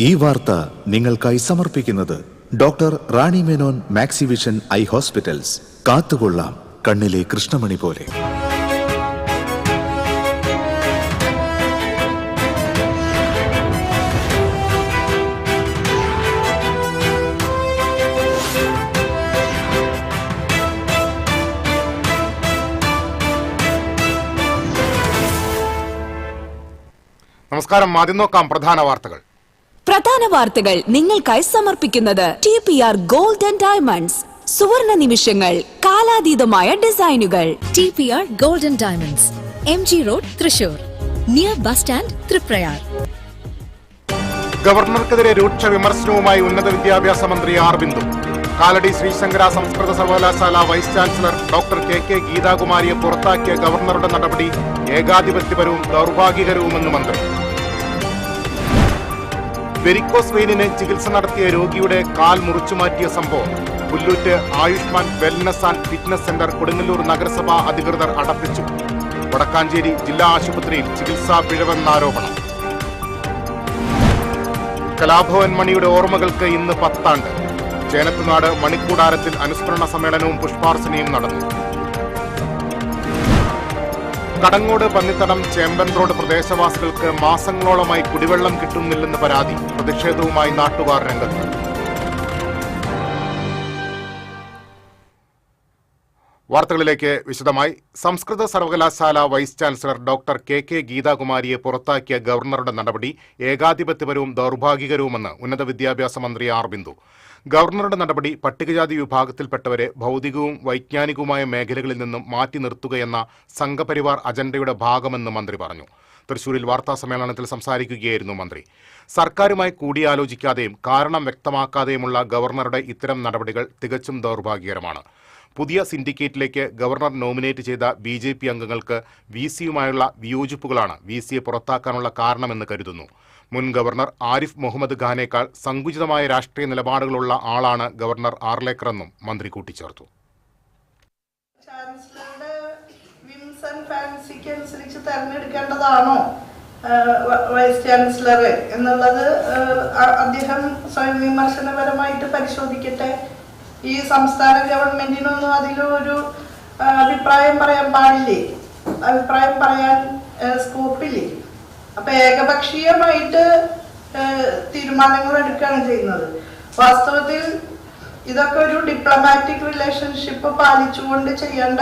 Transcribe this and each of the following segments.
ഈ വാർത്ത നിങ്ങൾക്കായി സമർപ്പിക്കുന്നത് doctor Rani Menon Maxivision I hospitals. കാത്തുകൊള്ളാം കണ്ണിലെ കൃഷ്ണമണി പോലെ. നമസ്കാരം. ആദ്യം നോക്കാം പ്രധാന വാർത്തകൾ നിങ്ങൾക്കായി സമർപ്പിക്കുന്നത് TPR ഗോൾഡ് ആൻഡ് ഡയമണ്ട്സ്. സുവർണ നിമിഷങ്ങൾ, കാലാതീതമായ ഡിസൈനുകൾ. TPR gold and diamonds, MG road, Thrissur, near bus stand, Triprayar. ഗവർണർക്കെതിരെ രൂക്ഷ വിമർശനവുമായി ഉന്നത വിദ്യാഭ്യാസ മന്ത്രി ആർ ബിന്ദു. കാലടി ശ്രീശങ്കര സംസ്കൃത സർവകലാശാല വൈസ് ചാൻസലർ ഡോക്ടർ KK ഗീതാകുമാരിയെ പുറത്താക്കിയ ഗവർണറുടെ നടപടി ഏകാധിപത്യപരവും ദൗർഭാഗ്യകരവുമെന്ന് മന്ത്രി. വെരിക്കോസ് വെയിനിന് ചികിത്സ നടത്തിയ രോഗിയുടെ കാൽ മുറിച്ചുമാറ്റിയ സംഭവം Pullut Ayushman wellness and fitness centre Kodungallur നഗരസഭാ അധികൃതർ അടപ്പിച്ചു. വടക്കാഞ്ചേരി ജില്ലാ ആശുപത്രിയിൽ ചികിത്സാ പിഴവെന്നാരോപണം. കലാഭവൻ മണിയുടെ ഓർമ്മകൾക്ക് ഇന്ന് 10 ആണ്ട്. ചേനത്തുനാട് മണിക്കൂടാരത്തിൽ അനുസ്മരണ സമ്മേളനവും പുഷ്പാർച്ചനയും നടന്നു. കടങ്ങോട് പന്നിത്തടം ചേമ്പൻ റോഡ് പ്രദേശവാസികൾക്ക് മാസങ്ങളോളമായി കുടിവെള്ളം കിട്ടുന്നില്ലെന്ന് പരാതി. പ്രതിഷേധവുമായി നാട്ടുകാർ രംഗത്ത്. വാർത്തകളിലേക്ക് വിശദമായി. സംസ്കൃത സർവകലാശാല വൈസ് ചാൻസലർ ഡോക്ടർ KK ഗീതാകുമാരിയെ പുറത്താക്കിയ ഗവർണറുടെ നടപടി ഏകാധിപത്യപരവും ദൗർഭാഗ്യകരവുമെന്ന് ഉന്നത വിദ്യാഭ്യാസ മന്ത്രി ആർ ബിന്ദു. ഗവർണറുടെ നടപടി പട്ടികജാതി വിഭാഗത്തിൽപ്പെട്ടവരെ ഭൗതികവും വൈജ്ഞാനികവുമായ മേഖലകളിൽ നിന്നും മാറ്റി നിർത്തുകയെന്ന സംഘപരിവാർ അജണ്ടയുടെ ഭാഗമെന്ന് മന്ത്രി പറഞ്ഞു. തൃശൂരിൽ വാർത്താ സമ്മേളനത്തിൽ സംസാരിക്കുകയായിരുന്നു മന്ത്രി. സർക്കാരുമായി കൂടിയാലോചിക്കാതെയും കാരണം വ്യക്തമാക്കാതെയുമുള്ള ഗവർണറുടെ ഇത്തരം നടപടികൾ തികച്ചും ദൗർഭാഗ്യകരമാണ്. പുതിയ സിൻഡിക്കേറ്റിലേക്ക് ഗവർണർ നോമിനേറ്റ് ചെയ്ത BJP അംഗങ്ങൾക്ക് VCയുമായുള്ള വിയോജിപ്പുകളാണ് VCയെ പുറത്താക്കാനുള്ള കാരണമെന്ന് കരുതുന്നു. മുൻ ഗവർണർ ആരിഫ് മുഹമ്മദ് ഖാനേക്കാൾ സങ്കുചിതമായ രാഷ്ട്രീയ നിലപാടുകളുള്ള ആളാണ് ഗവർണർ ആർലേക്കറെന്നും മന്ത്രി കൂട്ടിച്ചേർത്തു. ചാൻസലറുടെ വിംസ് ആൻഡ് ഫാൻസിക്ക് അനുസരിച്ച് തെരഞ്ഞെടുക്കേണ്ടതാണോ വൈസ് ചാൻസലർ എന്നുള്ളത് അദ്ദേഹം സ്വയം വിമർശനപരമായിട്ട് പരിശോധിക്കട്ടെ. ഈ സംസ്ഥാന ഗവൺമെന്റിനൊന്നും അതിലൊരു അഭിപ്രായം പറയാൻ പാടില്ലേ, അഭിപ്രായം പറയാൻ സ്കോപ്പില്ലേ. അപ്പൊ ഏകപക്ഷീയമായിട്ട് തീരുമാനങ്ങൾ എടുക്കുകയാണ് ചെയ്യുന്നത്. വാസ്തവത്തിൽ ഇതൊക്കെ ഒരു ഡിപ്ലോമാറ്റിക് റിലേഷൻഷിപ്പ് പാലിച്ചുകൊണ്ട് ചെയ്യേണ്ട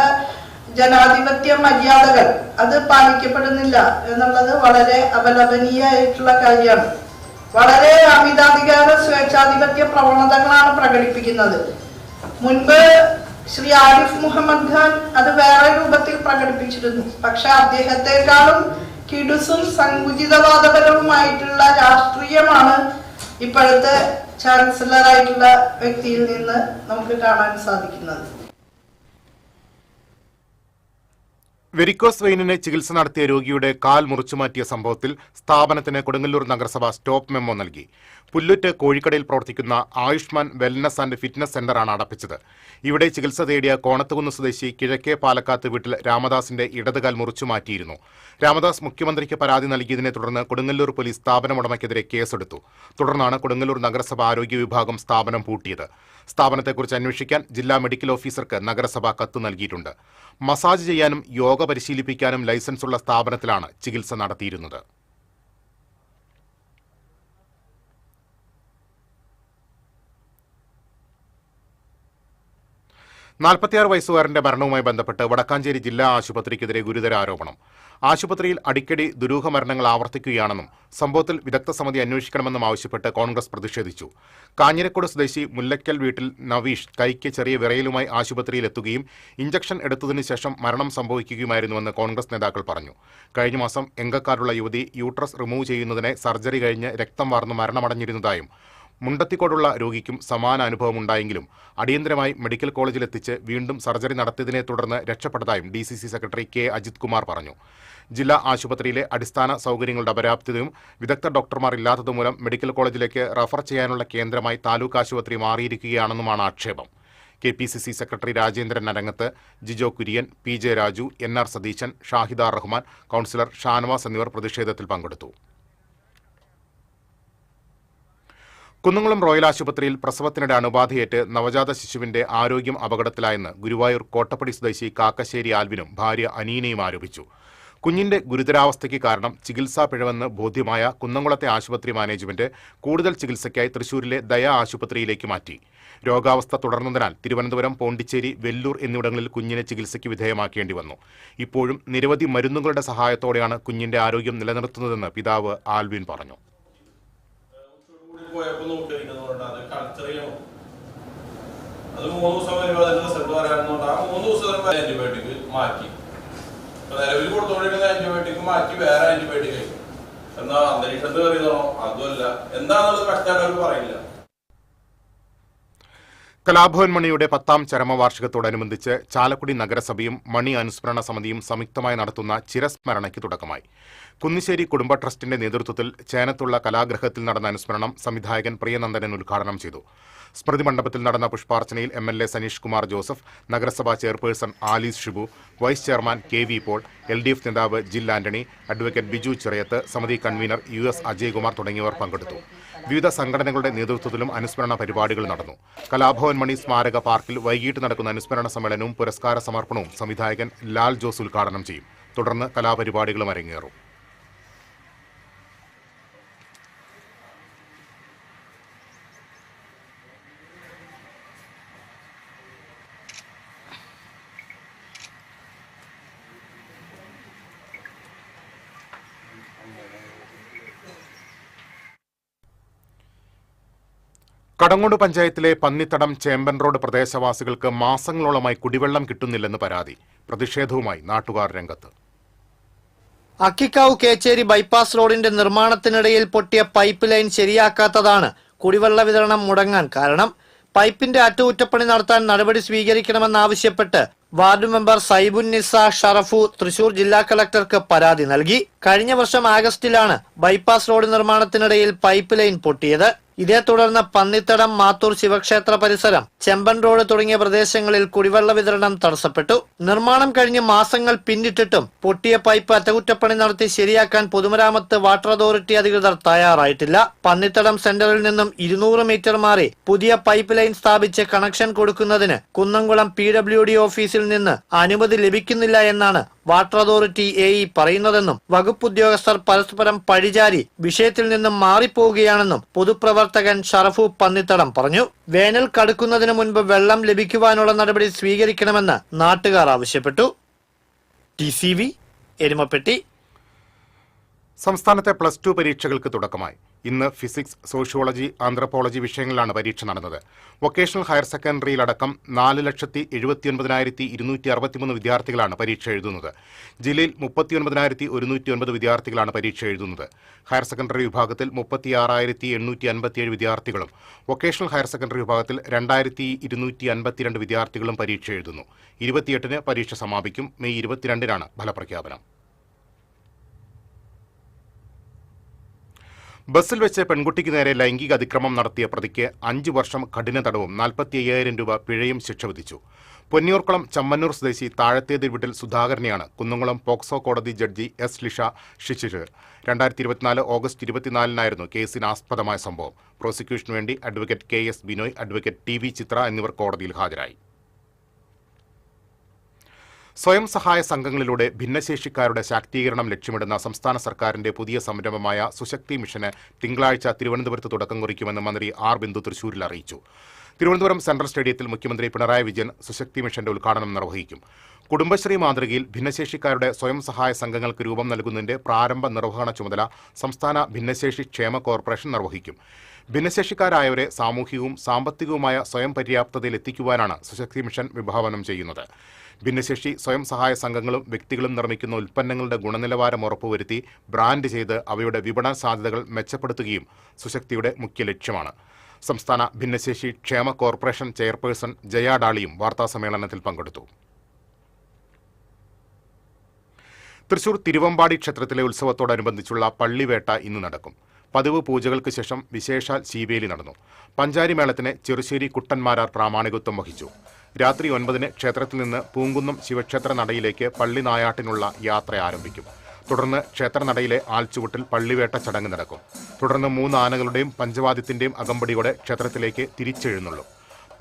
ജനാധിപത്യ മര്യാദകൾ അത് പാലിക്കപ്പെടുന്നില്ല എന്നുള്ളത് വളരെ അപലപനീയമായിട്ടുള്ള കാര്യമാണ്. വളരെ അമിതാധികാര സ്വേച്ഛാധിപത്യ പ്രവണതകളാണ് പ്രകടിപ്പിക്കുന്നത്. മുൻപ് ശ്രീ ആരിഫ് മുഹമ്മദ് ഖാൻ അത് വേറെ രൂപത്തിൽ പ്രകടിപ്പിച്ചിരുന്നു. പക്ഷെ അദ്ദേഹത്തെക്കാളും കിടുസും സങ്കുചിതവാദപരവുമായിട്ടുള്ള രാഷ്ട്രീയമാണ് ഇപ്പോഴത്തെ ചാൻസലറായിട്ടുള്ള വ്യക്തിയിൽ നിന്ന് നമുക്ക് കാണാൻ സാധിക്കുന്നത്. വെരിക്കോസ് വെയിനിന് ചികിത്സ നടത്തിയ രോഗിയുടെ കാൽ മുറിച്ചുമാറ്റിയ സംഭവത്തിൽ സ്ഥാപനത്തിന് കൊടുങ്ങല്ലൂർ നഗരസഭ സ്റ്റോപ്പ് മെമ്മോ നൽകി. പുല്ലുറ്റ് കോഴിക്കടയിൽ പ്രവർത്തിക്കുന്ന ആയുഷ്മാൻ വെൽനസ് ആൻഡ് ഫിറ്റ്നസ് സെന്ററാണ് അടപ്പിച്ചത്. ഇവിടെ ചികിത്സ തേടിയ കോണത്തുകുന്ന് സ്വദേശി കിഴക്കേ പാലക്കാത്ത് വീട്ടിൽ രാമദാസിന്റെ ഇടതുകാൽ മുറിച്ചുമാറ്റിയിരുന്നു. രാമദാസ് മുഖ്യമന്ത്രിക്ക് പരാതി നൽകിയതിനെ തുടർന്ന് കൊടുങ്ങല്ലൂർ പോലീസ് സ്ഥാപനമുടമയ്ക്കെതിരെ കേസെടുത്തു. തുടർന്നാണ് കൊടുങ്ങല്ലൂർ നഗരസഭ ആരോഗ്യ വിഭാഗം സ്ഥാപനം പൂട്ടിയത്. സ്ഥാപനത്തെക്കുറിച്ച് അന്വേഷിക്കാൻ ജില്ലാ മെഡിക്കൽ ഓഫീസർക്ക് നഗരസഭ കത്ത് നൽകിയിട്ടുണ്ട്. മസാജ് ചെയ്യാനും യോഗ പരിശീലിപ്പിക്കാനും ലൈസൻസുള്ള സ്ഥാപനത്തിലാണ് ചികിത്സ നടത്തിയിരുന്നത്. വയസ്സുകാരന്റെ മരണവുമായി ബന്ധപ്പെട്ട് വടക്കാഞ്ചേരി ജില്ലാ ആശുപത്രിക്കെതിരെ ഗുരുതര ആരോപണം. ആശുപത്രിയിൽ അടിക്കടി ദുരൂഹ മരണങ്ങൾ ആവർത്തിക്കുകയാണെന്നും സംഭവത്തിൽ വിദഗ്ധ സമിതി അന്വേഷിക്കണമെന്നും ആവശ്യപ്പെട്ട് കോൺഗ്രസ് പ്രതിഷേധിച്ചു. കാഞ്ഞിരക്കോട് സ്വദേശി മുല്ലക്കൽ വീട്ടിൽ നവീഷ് കൈക്ക് ചെറിയ വിറയലുമായി ആശുപത്രിയിൽ എത്തുകയും ഇഞ്ചക്ഷൻ എടുത്തതിനു ശേഷം മരണം സംഭവിക്കുകയുമായിരുന്നുവെന്ന് കോൺഗ്രസ് നേതാക്കൾ പറഞ്ഞു. കഴിഞ്ഞ മാസം എങ്കക്കാരുള്ള യുവതി യൂട്രസ് റിമൂവ് ചെയ്യുന്നതിനെ സർജറി കഴിഞ്ഞ് രക്തം വാർന്ന് മരണമടഞ്ഞിരുന്നതായും മുണ്ടത്തിക്കോടുള്ള രോഗിക്കും സമാന അനുഭവമുണ്ടായെങ്കിലും അടിയന്തരമായി മെഡിക്കൽ കോളേജിലെത്തിച്ച് വീണ്ടും സർജറി നടത്തിയതിനെ തുടർന്ന് രക്ഷപ്പെട്ടതായും DCC secretary K Ajith Kumar പറഞ്ഞു. ജില്ലാ ആശുപത്രിയിലെ അടിസ്ഥാന സൗകര്യങ്ങളുടെ അപര്യാപ്തതയും വിദഗ്ധ ഡോക്ടർമാർ ഇല്ലാത്തതുമൂലം മെഡിക്കൽ കോളേജിലേക്ക് റഫർ ചെയ്യാനുള്ള കേന്ദ്രമായി താലൂക്ക് ആശുപത്രി മാറിയിരിക്കുകയാണെന്നുമാണ് ആക്ഷേപം. KPCC secretary Rajendran Arangath, Jijo Kurian, PJ Raju, NR Satheesan, Shahida Rahman, councillor Shanavas എന്നിവർ പ്രതിഷേധത്തിൽ പങ്കെടുത്തു. കുന്നംകുളം റോയൽ ആശുപത്രിയിൽ പ്രസവത്തിനിടെ അണുബാധയേറ്റ് നവജാത ശിശുവിന്റെ ആരോഗ്യം അപകടത്തിലായെന്ന് ഗുരുവായൂർ കോട്ടപ്പടി സ്വദേശി കാക്കശ്ശേരി ആൽവിനും ഭാര്യ അനീനയും ആരോപിച്ചു. കുഞ്ഞിന്റെ ഗുരുതരാവസ്ഥയ്ക്ക് കാരണം ചികിത്സാ പിഴവെന്ന് ബോധ്യമായ കുന്നംകുളത്തെ ആശുപത്രി മാനേജ്മെന്റ് കൂടുതൽ ചികിത്സയ്ക്കായി തൃശൂരിലെ ദയാ ആശുപത്രിയിലേക്ക് മാറ്റി. രോഗാവസ്ഥ തുടർന്നതിനാൽ തിരുവനന്തപുരം, പോണ്ടിച്ചേരി, വെല്ലൂർ എന്നിവിടങ്ങളിൽ കുഞ്ഞിനെ ചികിത്സയ്ക്ക് വിധേയമാക്കേണ്ടി വന്നു. ഇപ്പോഴും നിരവധി മരുന്നുകളുടെ സഹായത്തോടെയാണ് കുഞ്ഞിന്റെ ആരോഗ്യം നിലനിർത്തുന്നതെന്ന് പിതാവ് ആൽവിൻ പറഞ്ഞു. അത് 3 ദിവസം വരുമ്പോൾ അതിന്റെ റിസൾട്ട് വരാനുണ്ട്. ആ 3 ദിവസം ആന്റിബയോട്ടിക് മാറ്റി, നിലവിൽ കൊടുത്തുകൊണ്ടിരിക്കുന്ന ആന്റിബയോട്ടിക് മാറ്റി വേറെ ആന്റിബയോട്ടിക് കഴിക്കും. എന്നാ അന്തരീക്ഷത്ത് കയറിയതാണോ അതുമല്ല, എന്താണെന്നുള്ളത് വ്യക്തമായിട്ട് അവർ പറയില്ല. കലാഭവൻ മണിയുടെ 10ാം ചരമവാർഷികത്തോടനുബന്ധിച്ച് ചാലക്കുടി നഗരസഭയും മണി അനുസ്മരണ സമിതിയും സംയുക്തമായി നടത്തുന്ന ചിരസ്മരണയ്ക്ക് തുടക്കമായി. കുന്നിശ്ശേരി കുടുംബ ട്രസ്റ്റിന്റെ നേതൃത്വത്തിൽ ചേനത്തുള്ള കലാഗ്രഹത്തിൽ നടന്ന അനുസ്മരണം സംവിധായകൻ പ്രിയനന്ദനൻ ഉദ്ഘാടനം ചെയ്തു. സ്മൃതി മണ്ഡപത്തിൽ നടന്ന പുഷ്പാർച്ചനയിൽ MLA സനീഷ് കുമാർ ജോസഫ്, നഗരസഭാ chairperson Alice Shibu, vice chairman KV Paul, LDF നേതാവ് ജിൽ ആന്റണി, അഡ്വക്കേറ്റ് ബിജു ചിറയത്ത്, സമിതി കൺവീനർ US അജയ്കുമാർ തുടങ്ങിയവർ പങ്കെടുത്തു. വിവിധ സംഘടനകളുടെ നേതൃത്വത്തിലും അനുസ്മരണ പരിപാടികൾ നടന്നു. കലാഭവൻ മണി സ്മാരക പാർക്കിൽ വൈകിട്ട് നടക്കുന്ന അനുസ്മരണ സമ്മേളനവും പുരസ്കാര സമർപ്പണവും സംവിധായകൻ ലാൽ ജോസ് ഉദ്ഘാടനം ചെയ്യും. തുടർന്ന് കലാപരിപാടികളും അരങ്ങേറും. കടങ്ങോട് പഞ്ചായത്തിലെ പന്നിത്തടം ചേമ്പൻ റോഡ് പ്രദേശവാസികൾക്ക് മാസങ്ങളോളമായി കുടിവെള്ളം കിട്ടുന്നില്ലെന്ന് പരാതി. പ്രതിഷേധവുമായി നാട്ടുകാർ രംഗത്ത്. അക്കിക്കാവ് കേച്ചേരി ബൈപ്പാസ് റോഡിന്റെ നിർമ്മാണത്തിനിടയിൽ പൊട്ടിയ പൈപ്പ് ലൈൻ ശരിയാക്കാത്തതാണ് കുടിവെള്ള വിതരണം മുടങ്ങാൻ കാരണം. പൈപ്പിന്റെ അറ്റകുറ്റപ്പണി നടത്താൻ നടപടി സ്വീകരിക്കണമെന്നാവശ്യപ്പെട്ട് വാർഡ് മെമ്പർ സൈബുന്നിസ ഷറഫു തൃശൂർ ജില്ലാ കളക്ടർക്ക് പരാതി നൽകി. കഴിഞ്ഞ വർഷം ആഗസ്റ്റിലാണ് ബൈപ്പാസ് റോഡ് നിർമ്മാണത്തിനിടയിൽ പൈപ്പ് ലൈൻ പൊട്ടിയത്. ഇതേ തുടർന്ന് പന്നിത്തടം, മാത്തൂർ ശിവക്ഷേത്ര പരിസരം, ചെമ്പൻ റോഡ് തുടങ്ങിയ പ്രദേശങ്ങളിൽ കുടിവെള്ള വിതരണം തടസ്സപ്പെട്ടു. നിർമ്മാണം കഴിഞ്ഞ് മാസങ്ങൾ പിന്നിട്ടിട്ടും പൊട്ടിയ പൈപ്പ് അറ്റകുറ്റപ്പണി നടത്തി ശരിയാക്കാൻ പൊതുമരാമത്ത് വാട്ടർ അതോറിറ്റി അധികൃതർ തയ്യാറായിട്ടില്ല. പന്നിത്തടം സെന്ററിൽ നിന്നും 200 മീറ്റർ മാറി പുതിയ പൈപ്പ് ലൈൻ സ്ഥാപിച്ച് കണക്ഷൻ കൊടുക്കുന്നതിന് കുന്നംകുളം PWD ഓഫീസിൽ നിന്ന് അനുമതി ലഭിക്കുന്നില്ല എന്നാണ് വാട്ടർ അതോറിറ്റി AE പറയുന്നതെന്നും വകുപ്പ് ഉദ്യോഗസ്ഥർ പരസ്പരം പഴിചാരി വിഷയത്തിൽ നിന്നും മാറിപ്പോവുകയാണെന്നും പൊതുപ്രവർത്തകൻ ഷറഫു പന്നിത്തടം പറഞ്ഞു. വേനൽ കടുക്കുന്നതിന് മുൻപ് വെള്ളം ലഭിക്കുവാനുള്ള നടപടി സ്വീകരിക്കണമെന്ന് നാട്ടുകാർ ആവശ്യപ്പെട്ടു. TCV എരുമപ്പെട്ടി. സംസ്ഥാനത്തെ +2 പരീക്ഷകൾക്ക് തുടക്കമായി. ഇന്ന് ഫിസിക്സ്, സോഷ്യോളജി, ആന്ത്രപ്പോളജി വിഷയങ്ങളിലാണ് പരീക്ഷ നടന്നത്. വൊക്കേഷണൽ ഹയർ സെക്കൻഡറിയിലടക്കം 4,79,263 വിദ്യാർത്ഥികളാണ് പരീക്ഷ എഴുതുന്നത്. ജില്ലയിൽ 39,109 വിദ്യാർത്ഥികളാണ് പരീക്ഷ എഴുതുന്നത്. ഹയർ സെക്കൻഡറി വിഭാഗത്തിൽ 36,857 വിദ്യാർത്ഥികളും വൊക്കേഷണൽ ഹയർ സെക്കൻഡറി വിഭാഗത്തിൽ 2,252 വിദ്യാർത്ഥികളും പരീക്ഷ എഴുതുന്നു. 28-ന് പരീക്ഷ സമാപിക്കും. മെയ് 22-നാണ് ഫലപ്രഖ്യാപനം. ബസ്സിൽ വെച്ച് പെൺകുട്ടിക്ക് നേരെ ലൈംഗിക അതിക്രമം നടത്തിയ പ്രതിക്ക് 5 വർഷം കഠിന തടവും 45,000 രൂപ പിഴയും ശിക്ഷ വിധിച്ചു. പൊന്നിയൂർക്കുളം ചമ്മന്നൂർ സ്വദേശി താഴത്തേതിൽ വീട്ടിൽ സുധാകരനെയാണ് കുന്നംകുളം പോക്സോ കോടതി ജഡ്ജി S ലിഷ ശിക്ഷിച്ചത്. 2024 ഓഗസ്റ്റ് 24-നായിരുന്നു കേസിന് ആസ്പദമായ സംഭവം. പ്രോസിക്യൂഷനു വേണ്ടി advocate KS Binoy, advocate TV ചിത്ര എന്നിവർ കോടതിയിൽ ഹാജരായി. സ്വയം സഹായ സംഘങ്ങളിലൂടെ ഭിന്നശേഷിക്കാരുടെ ശാക്തീകരണം ലക്ഷ്യമിടുന്ന സംസ്ഥാന സർക്കാരിന്റെ പുതിയ സംരംഭമായ സുശക്തി മിഷന് തിങ്കളാഴ്ച തിരുവനന്തപുരത്ത് തുടക്കം കുറിക്കുമെന്ന് മന്ത്രി R ബിന്ദു തൃശൂരിൽ അറിയിച്ചു. തിരുവനന്തപുരം സെൻട്രൽ സ്റ്റേഡിയത്തിൽ മുഖ്യമന്ത്രി പിണറായി വിജയൻ സുശക്തി മിഷന്റെ ഉദ്ഘാടനം നിർവഹിക്കും. കുടുംബശ്രീ മാതൃകയിൽ ഭിന്നശേഷിക്കാരുടെ സ്വയം സഹായ സംഘങ്ങൾക്ക് രൂപം നൽകുന്നതിന്റെ പ്രാരംഭ നിർവഹണ ചുമതല സംസ്ഥാന ഭിന്നശേഷി ക്ഷേമ കോർപ്പറേഷൻ നിർവഹിക്കും. ഭിന്നശേഷിക്കാരായവരെ സാമൂഹികവും സാമ്പത്തികവുമായ സ്വയം പര്യാപ്തതയിൽ എത്തിക്കുവാനാണ് സുശക്തി മിഷൻ വിഭാവനം ചെയ്യുന്നത്. ഭിന്നശേഷി സ്വയം സഹായ സംഘങ്ങളും വ്യക്തികളും നിർമ്മിക്കുന്ന ഉൽപ്പന്നങ്ങളുടെ ഗുണനിലവാരം ഉറപ്പുവരുത്തി ബ്രാൻഡ് ചെയ്ത് അവയുടെ വിപണന സാധ്യതകൾ മെച്ചപ്പെടുത്തുകയും സുശക്തിയുടെ മുഖ്യ ലക്ഷ്യമാണ്. സംസ്ഥാന ഭിന്നശേഷി ക്ഷേമ കോർപ്പറേഷൻ ചെയർപേഴ്സൺ ജയ ഡാളിയും വാർത്താസമ്മേളനത്തിൽ പങ്കെടുത്തു. തൃശൂർ തിരുവമ്പാടി ക്ഷേത്രത്തിലെ ഉത്സവത്തോടനുബന്ധിച്ചുള്ള പള്ളിവേട്ട ഇന്ന് നടക്കും. പതിവ് പൂജകൾക്ക് ശേഷം വിശേഷാൽ ശീവേലി നടന്നു. പഞ്ചാരി മേളത്തിന് ചെറുശ്ശേരി കുട്ടന്മാരാർ പ്രാമാണികത്വം വഹിച്ചു. രാത്രി 9-ന് ക്ഷേത്രത്തിൽ നിന്ന് പൂങ്കുന്നം ശിവക്ഷേത്ര നടയിലേക്ക് പള്ളി നായാട്ടിനുള്ള യാത്ര ആരംഭിക്കും. തുടർന്ന് ക്ഷേത്രനടയിലെ ആൽച്ചുവട്ടിൽ പള്ളിവേട്ട ചടങ്ങ് നടക്കും. തുടർന്ന് 3 ആനകളുടെയും പഞ്ചവാദ്യത്തിന്റെയും അകമ്പടിയോടെ ക്ഷേത്രത്തിലേക്ക് തിരിച്ചെഴുന്നള്ളും.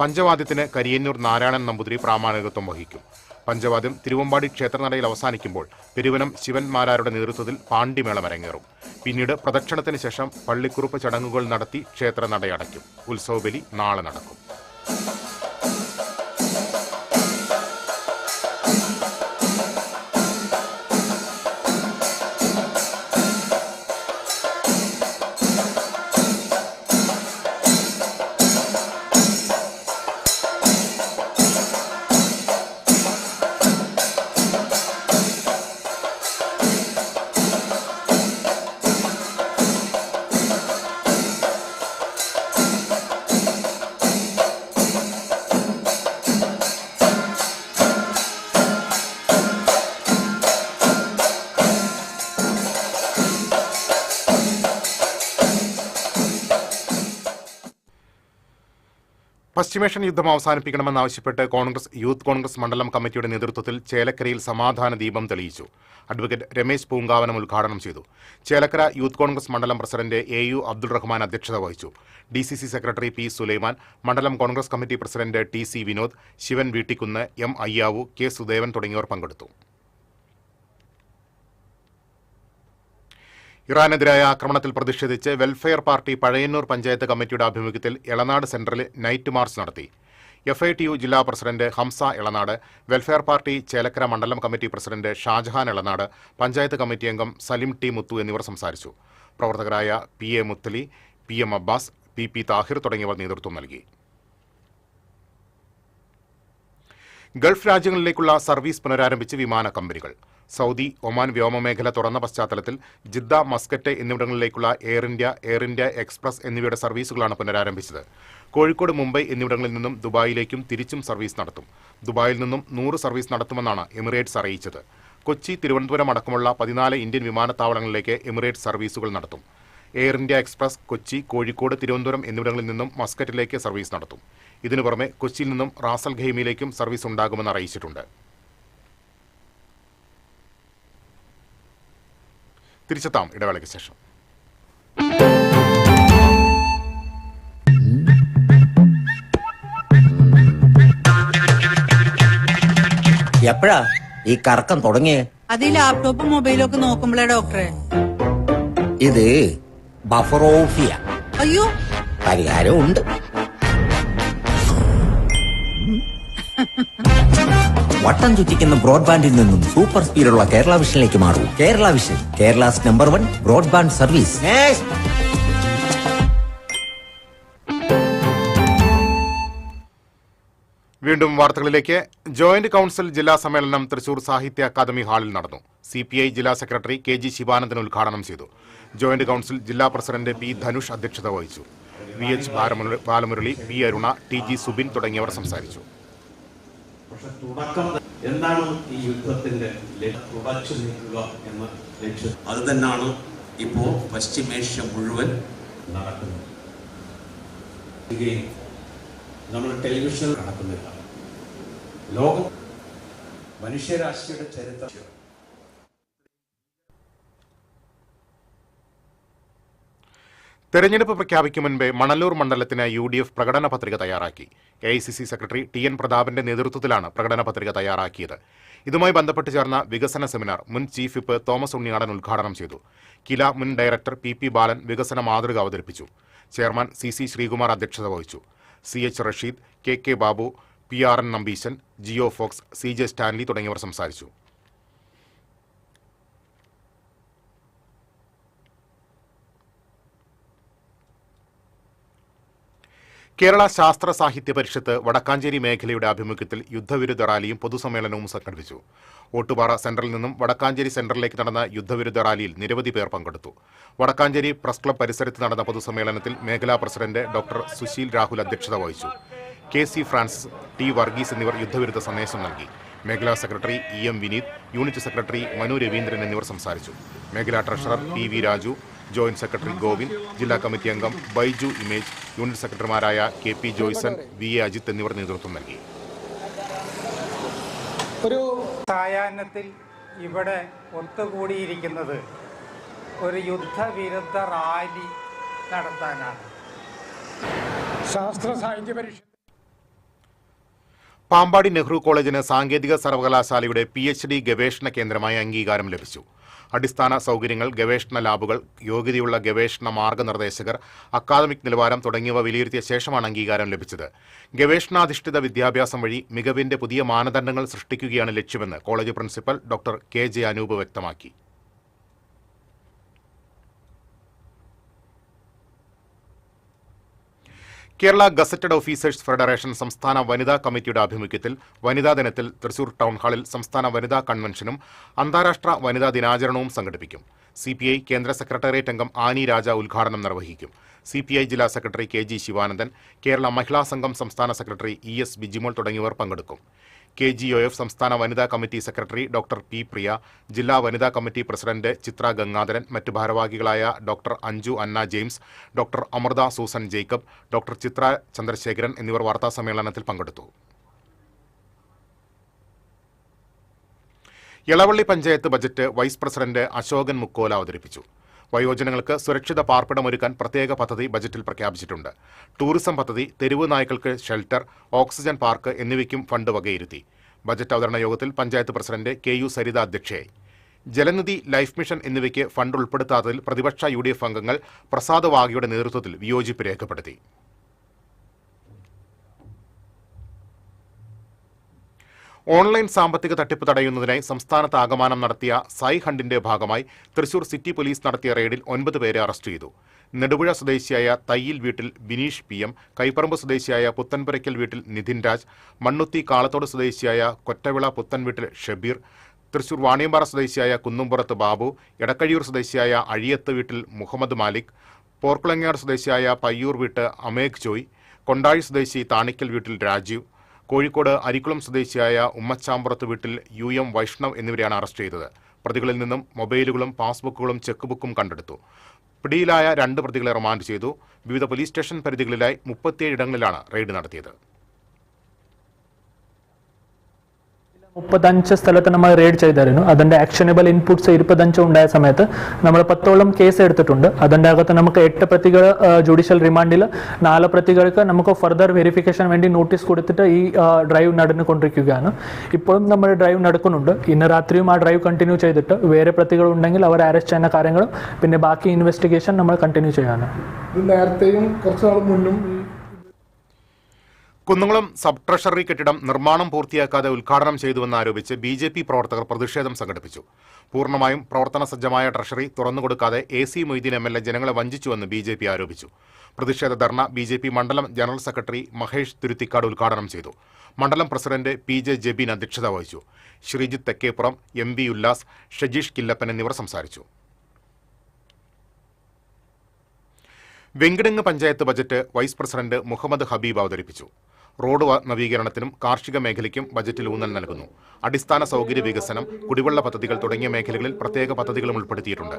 പഞ്ചവാദ്യത്തിന് കരിയന്നൂർ നാരായണൻ നമ്പൂതിരി പ്രാമാണികത്വം വഹിക്കും. പഞ്ചവാദ്യം തിരുവമ്പാടി ക്ഷേത്രനടയിൽ അവസാനിക്കുമ്പോൾ പെരുവനം ശിവന്മാരാരുടെ നേതൃത്വത്തിൽ പാണ്ടിമേളം അരങ്ങേറും. പിന്നീട് പ്രദക്ഷിണത്തിന് ശേഷം പള്ളിക്കുറുപ്പ് ചടങ്ങുകൾ നടത്തി ക്ഷേത്രനടയടയ്ക്കും. ഉത്സവബലി നാളെ നടക്കും. പശ്ചിമേഷ്യൻ യുദ്ധം അവസാനിപ്പിക്കണമെന്നാവശ്യപ്പെട്ട് യൂത്ത് കോൺഗ്രസ് മണ്ഡലം കമ്മിറ്റിയുടെ നേതൃത്വത്തിൽ ചേലക്കരയിൽ സമാധാന ദീപം തെളിയിച്ചു. അഡ്വക്കേറ്റ് രമേശ് പൂങ്കാവനം ഉദ്ഘാടനം ചെയ്തു. ചേലക്കര യൂത്ത് കോൺഗ്രസ് മണ്ഡലം പ്രസിഡന്റ് AU അബ്ദുൾ റഹ്മാൻ അധ്യക്ഷത വഹിച്ചു. DCC സെക്രട്ടറി P സുലൈമാൻ, മണ്ഡലം Congress committee president TC Vinod, Shivan Veettikkunnu, M Ayyavu, K Sudevan തുടങ്ങിയവർ പങ്കെടുത്തു. ഇറാനെതിരായ ആക്രമണത്തിൽ പ്രതിഷേധിച്ച് വെൽഫെയർ പാർട്ടി പഴയന്നൂർ പഞ്ചായത്ത് കമ്മിറ്റിയുടെ ആഭിമുഖ്യത്തിൽ എളനാട് സെന്ററിൽ നൈറ്റ് മാർച്ച് നടത്തി. FITU ജില്ലാ president Hamza Elanad, welfare party Chelakkara മണ്ഡലം committee president Shajahan Elanad, panchayat committee അംഗം സലിം T മുത്തു എന്നിവർ സംസാരിച്ചു. പ്രവർത്തകരായ PA Muthali, PM Abbas, PP Thahir തുടങ്ങിയവർ നേതൃത്വം നൽകി. ഗൾഫ് രാജ്യങ്ങളിലേക്കുള്ള സർവീസ് പുനരാരംഭിച്ച് വിമാന കമ്പനികൾ. സൗദി, ഒമാൻ വ്യോമമേഖല തുറന്ന പശ്ചാത്തലത്തിൽ ജിദ്ദ, മസ്കറ്റ് എന്നിവിടങ്ങളിലേക്കുള്ള എയർ ഇന്ത്യ എക്സ്പ്രസ് എന്നിവയുടെ സർവീസുകളാണ് പുനരാരംഭിച്ചത്. കോഴിക്കോട്, മുംബൈ എന്നിവിടങ്ങളിൽ നിന്നും ദുബായിലേക്കും തിരിച്ചും സർവീസ് നടത്തും. ദുബായിൽ നിന്നും 100 സർവീസ് നടത്തുമെന്നാണ് എമിറേറ്റ്സ് അറിയിച്ചത്. കൊച്ചി, തിരുവനന്തപുരം അടക്കമുള്ള 14 ഇന്ത്യൻ വിമാനത്താവളങ്ങളിലേക്ക് എമിറേറ്റ്സ് സർവീസുകൾ നടത്തും. Air India express Kochi, Kozhikode, Thiruvananthapuram എന്നിവിടങ്ങളിൽ നിന്നും മസ്കറ്റിലേക്ക് സർവീസ് നടത്തും. ഇതിനു പുറമെ കൊച്ചിയിൽ നിന്നും റാസൽ ഖൈമയിലേക്കും സർവീസ് ഉണ്ടാകുമെന്ന് അറിയിച്ചിട്ടുണ്ട്. തിരിച്ചെത്താം ഇടവേളയ്ക്ക് ശേഷം. എപ്പോഴാ ഈ കറക്കം തുടങ്ങിയേ? അത് ഈ ലാപ്ടോപ്പും മൊബൈലും ഒക്കെ നോക്കുമ്പോഴേ ഡോക്ടറെ. ഇത് ബഫറോഫിയ. അയ്യോ, പരിഹാരം ഉണ്ട്. വട്ടം ചുറ്റിക്കുന്ന ബ്രോഡ്ബാൻഡിൽ നിന്നും സൂപ്പർ സ്പീഡുള്ള കേരള വിഷനിലേക്ക് മാറൂ. Kerala vision, Kerala's number 1 broadband service. വീണ്ടും വാർത്തകളിലേക്ക്. ജോയിന്റ് കൌൺസിൽ ജില്ലാ സമ്മേളനം തൃശൂർ സാഹിത്യ അക്കാദമി ഹാളിൽ നടന്നു. CPI ജില്ലാ സെക്രട്ടറി KG ശിവാനന്ദൻ ഉദ്ഘാടനം ചെയ്തു. ജോയിന്റ് കൌൺസിൽ ജില്ലാ പ്രസിഡന്റ് P ധനുഷ് അധ്യക്ഷത വഹിച്ചു. VH Balamurali, P Aruna, TG Subin തുടങ്ങിയവർ സംസാരിച്ചു. പക്ഷെ തുടക്കം എന്താണ് ഈ യുദ്ധത്തിന്റെ തുടച്ചു നീക്കുക എന്ന ലക്ഷ്യം, അത് തന്നെയാണ് ഇപ്പോ പശ്ചിമേഷ്യ മുഴുവൻ നടക്കുന്നത്. നമ്മൾ ടെലിവിഷനിൽ നടക്കുന്നില്ല. ലോകം മനുഷ്യരാശിയുടെ ചരിത്രം. തെരഞ്ഞെടുപ്പ് പ്രഖ്യാപിക്കും മുൻപേ മണലൂർ മണ്ഡലത്തിന് UDF പ്രകടന പത്രിക തയ്യാറാക്കി. AICC സെക്രട്ടറി TN പ്രതാപന്റെ നേതൃത്വത്തിലാണ് പ്രകടന പത്രിക തയ്യാറാക്കിയത്. ഇതുമായി ബന്ധപ്പെട്ട് ചേർന്ന വികസന സെമിനാർ മുൻ ചീഫ് വിപ്പ് തോമസ് ഉണ്ണിയാടൻ ഉദ്ഘാടനം ചെയ്തു. കില മുൻ ഡയറക്ടർ PP ബാലൻ വികസന മാതൃക അവതരിപ്പിച്ചു. ചെയർമാൻ CC ശ്രീകുമാർ അധ്യക്ഷത വഹിച്ചു. CH Rasheed, KK Babu, PRN Nambeesan, Jio Fox, CJ Stanley തുടങ്ങിയവർ സംസാരിച്ചു. കേരള ശാസ്ത്ര സാഹിത്യ പരിഷത്ത് വടക്കാഞ്ചേരി മേഖലയുടെ ആഭിമുഖ്യത്തിൽ യുദ്ധവിരുദ്ധ റാലിയും പൊതുസമ്മേളനവും സംഘടിപ്പിച്ചു. ഓട്ടുപാറ സെന്ററിൽ നിന്നും വടക്കാഞ്ചേരി സെന്ററിലേക്ക് നടന്ന യുദ്ധവിരുദ്ധ റാലിയിൽ നിരവധി പേർ പങ്കെടുത്തു. വടക്കാഞ്ചേരി പ്രസ് ക്ലബ് പരിസരത്ത് നടന്ന പൊതുസമ്മേളനത്തിൽ മേഖലാ പ്രസിഡന്റ് ഡോക്ടർ സുശീൽ രാഹുൽ അധ്യക്ഷത വഹിച്ചു. KC ഫ്രാൻസിസ്, T വർഗീസ് എന്നിവർ യുദ്ധവിരുദ്ധ സന്ദേശം നൽകി. മേഖലാ secretary EM Vineeth, unit secretary Manu Raveendran എന്നിവർ സംസാരിച്ചു. മേഖലാ treasurer PV Raju, joint secretary Govind, ജില്ലാ കമ്മിറ്റി അംഗം ബൈജു ഇമേജ്, യൂണിറ്റ് സെക്രട്ടറിമാരായ KP ജോയ്സൺ, VA അജിത്ത് എന്നിവർ നേതൃത്വം നൽകി. ഒരു സായാഹ്നത്തിൽ ഇവിടെ ഒത്തുകൂടിയിരിക്കുന്നത് ഒരു യുദ്ധവിരുദ്ധ റാലി നടത്താനാണ്. ശാസ്ത്ര സാഹിത്യ പരിഷത്ത് പാമ്പാടി നെഹ്റു കോളേജിന് സാങ്കേതിക സർവകലാശാലയുടെ PhD ഗവേഷണ കേന്ദ്രമായി അംഗീകാരം ലഭിച്ചു. അടിസ്ഥാന സൗകര്യങ്ങൾ, ഗവേഷണ ലാബുകൾ, യോഗ്യതയുള്ള ഗവേഷണ മാർഗനിർദ്ദേശകർ, അക്കാദമിക് നിലവാരം തുടങ്ങിയവ വിലയിരുത്തിയ ശേഷമാണ് അംഗീകാരം ലഭിച്ചത്. ഗവേഷണാധിഷ്ഠിത വിദ്യാഭ്യാസം വഴി മികവിന്റെ പുതിയ മാനദണ്ഡങ്ങൾ സൃഷ്ടിക്കുകയാണ് ലക്ഷ്യമെന്ന് college principal doctor KJ Anoop വ്യക്തമാക്കി. കേരള ഗസറ്റഡ് ഓഫീസേഴ്സ് ഫെഡറേഷൻ സംസ്ഥാന വനിതാ കമ്മിറ്റിയുടെ ആഭിമുഖ്യത്തിൽ വനിതാ ദിനത്തിൽ തൃശൂർ ടൗൺ ഹാളിൽ സംസ്ഥാന വനിതാ കൺവെൻഷനും അന്താരാഷ്ട്ര വനിതാ ദിനാചരണവും സംഘടിപ്പിക്കും. CPI കേന്ദ്ര സെക്രട്ടേറിയറ്റ് അംഗം ആനി രാജ ഉദ്ഘാടനം നിർവഹിക്കും. CPI ജില്ലാ സെക്രട്ടറി KG ശിവാനന്ദൻ, കേരള മഹിളാ സംഘം സംസ്ഥാന സെക്രട്ടറി ES ബിജിമോൾ തുടങ്ങിയവർ പങ്കെടുക്കും. KGOF സംസ്ഥാന വനിതാ committee secretary doctor P Priya, ജില്ലാ വനിതാ കമ്മിറ്റി പ്രസിഡന്റ് ചിത്ര ഗംഗാധരൻ, മറ്റു ഭാരവാഹികളായ doctor Anju Anna James, doctor Amrita Susan Jacob, doctor Chitra Chandrasekharan എന്നിവർ വാർത്താസമ്മേളനത്തിൽ പങ്കെടുത്തു. Elavally panchayat budget vice president Ashokan Mukkola അവതരിപ്പിച്ചു. വയോജനങ്ങൾക്ക് സുരക്ഷിത പാർപ്പിടമൊരുക്കാൻ പ്രത്യേക പദ്ധതി ബജറ്റിൽ പ്രഖ്യാപിച്ചിട്ടുണ്ട്. ടൂറിസം പദ്ധതി, തെരുവ് നായ്ക്കൾക്ക് ഷെൽട്ടർ, ഓക്സിജൻ പാർക്ക് എന്നിവയ്ക്കും ഫണ്ട് വകയിരുത്തി. ബജറ്റ് അവതരണ യോഗത്തിൽ പഞ്ചായത്ത് പ്രസിഡന്റ് KU സരിത അധ്യക്ഷയായി. ജലനിധി, ലൈഫ് മിഷൻ എന്നിവയ്ക്ക് ഫണ്ട് ഉൾപ്പെടുത്താത്തതിൽ പ്രതിപക്ഷ UDF അംഗങ്ങൾ പ്രസാദ് വാഗയുടെ നേതൃത്വത്തിൽ വിയോജിപ്പ് രേഖപ്പെടുത്തി. ഓൺലൈൻ സാമ്പത്തിക തട്ടിപ്പ് തടയുന്നതിനായി സംസ്ഥാനത്ത് ആകമാനം നടത്തിയ സൈ ഹണ്ടിന്റെ ഭാഗമായി തൃശൂർ സിറ്റി പോലീസ് നടത്തിയ റെയ്ഡിൽ 9 പേരെ അറസ്റ്റ് ചെയ്തു. നെടുപുഴ സ്വദേശിയായ തയ്യിൽ വീട്ടിൽ ബിനീഷ് PM, കൈപ്പറമ്പ് സ്വദേശിയായ പുത്തൻപുരയ്ക്കൽ വീട്ടിൽ നിതിൻ രാജ്, മണ്ണുത്തി കാളത്തോട് സ്വദേശിയായ കൊറ്റവിള പുത്തൻ വീട്ടിൽ ഷബീർ, തൃശൂർ വാണിയമ്പാറ സ്വദേശിയായ കുന്നുംപുറത്ത് ബാബു, എടക്കഴിയൂർ സ്വദേശിയായ അഴിയത്ത് വീട്ടിൽ മുഹമ്മദ് മാലിക്, പോർക്കുളങ്ങാട് സ്വദേശിയായ പയ്യൂർ വീട്ട് അമേഘ് ജോയ്, കൊണ്ടാഴി സ്വദേശി താണിക്കൽ വീട്ടിൽ രാജീവ്, കോഴിക്കോട് അരിക്കുളം സ്വദേശിയായ ഉമ്മച്ചാമ്പുറത്ത് വീട്ടിൽ UM വൈഷ്ണവ് എന്നിവരെയാണ് അറസ്റ്റ് ചെയ്തത്. പ്രതികളിൽ നിന്നും മൊബൈലുകളും പാസ്ബുക്കുകളും ചെക്ക് ബുക്കും കണ്ടെടുത്തു. പിടിയിലായ 2 പ്രതികളെ റിമാൻഡ് ചെയ്തു. വിവിധ പോലീസ് സ്റ്റേഷൻ പരിധികളിലായി 37 ഇടങ്ങളിലാണ് റെയ്ഡ് നടത്തിയത്. 35 സ്ഥലത്ത് നമ്മൾ റെയ്ഡ് ചെയ്തായിരുന്നു. അതിൻ്റെ ആക്ഷനബിൾ ഇൻപുട്സ് 25 ഉണ്ടായ സമയത്ത് നമ്മൾ 10ഓളം കേസ് എടുത്തിട്ടുണ്ട്. അതിൻ്റെ അകത്ത് നമുക്ക് 8 പ്രതികൾ ജുഡീഷ്യൽ റിമാൻഡിൽ, 4 പ്രതികൾക്ക് നമുക്ക് ഫർദർ വെരിഫിക്കേഷൻ വേണ്ടി നോട്ടീസ് കൊടുത്തിട്ട് ഈ ഡ്രൈവ് നടന്നുകൊണ്ടിരിക്കുകയാണ്. ഇപ്പോഴും നമ്മൾ ഡ്രൈവ് നടക്കുന്നുണ്ട്. ഇന്ന് രാത്രിയും ആ ഡ്രൈവ് കണ്ടിന്യൂ ചെയ്തിട്ട് വേറെ പ്രതികൾ ഉണ്ടെങ്കിൽ അവർ അറസ്റ്റ് ചെയ്യുന്ന കാര്യങ്ങളും പിന്നെ ബാക്കി ഇൻവെസ്റ്റിഗേഷൻ നമ്മൾ കണ്ടിന്യൂ ചെയ്യാണ്. നേരത്തെയും കുറച്ച് നാൾ മുന്നും കുന്നംകുളം സബ് ട്രഷറി കെട്ടിടം നിർമ്മാണം പൂർത്തിയാക്കാതെ ഉദ്ഘാടനം ചെയ്തുവെന്നാരോപിച്ച് BJP പ്രവർത്തകർ പ്രതിഷേധം സംഘടിപ്പിച്ചു. പൂർണ്ണമായും പ്രവർത്തന സജ്ജമായ ട്രഷറി തുറന്നുകൊടുക്കാതെ AC മൊയ്തീൻ MLA ജനങ്ങളെ വഞ്ചിച്ചുവെന്ന് BJP ആരോപിച്ചു. പ്രതിഷേധ ധർണ BJP മണ്ഡലം ജനറൽ സെക്രട്ടറി മഹേഷ് തിരുത്തിക്കാട് ഉദ്ഘാടനം ചെയ്തു. മണ്ഡലം പ്രസിഡന്റ് PJ ജെബിൻ അധ്യക്ഷത വഹിച്ചു. ശ്രീജിത്ത് തെക്കേപ്പുറം, MV ഉല്ലാസ്, ഷജീഷ് കില്ലപ്പൻ എന്നിവർ സംസാരിച്ചു. Venkitangu panchayat budget vice president Muhammad Habeeb അവതരിപ്പിച്ചു. റോഡ് നവീകരണത്തിനും കാർഷിക മേഖലയ്ക്കും ബജറ്റിൽ ഊന്നൽ നൽകുന്നു. അടിസ്ഥാന സൗകര്യ വികസനം, കുടിവെള്ള പദ്ധതികൾ തുടങ്ങിയ മേഖലകളിൽ പ്രത്യേക പദ്ധതികളും ഉൾപ്പെടുത്തിയിട്ടുണ്ട്.